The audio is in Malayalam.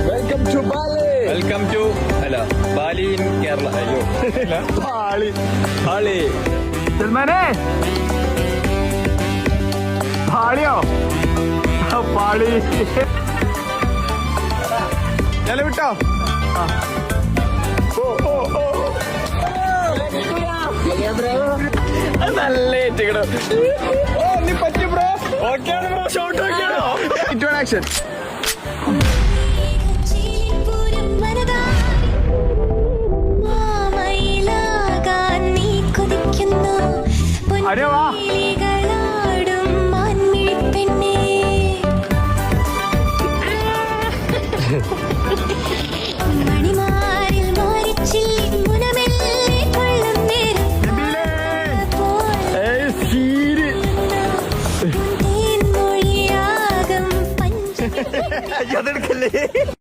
Welcome to Bali. Welcome to അല്ല ബാലി ഇൻ കേരള. അയ്യോ ബാളി ബാലി. സൽമാനെ പാളിയോ പാളി ഞാൻ വിട്ടോ. നല്ല ഏറ്റിക്കണോ. ഓ നീ പറ്റി ബ്രോ. ഓക്കെയാണ് ബ്രോ. ഷോട്ട് ഓക്കെയാണോ? It one action. അരെ വാ. അതെടുക്കല്ലേ.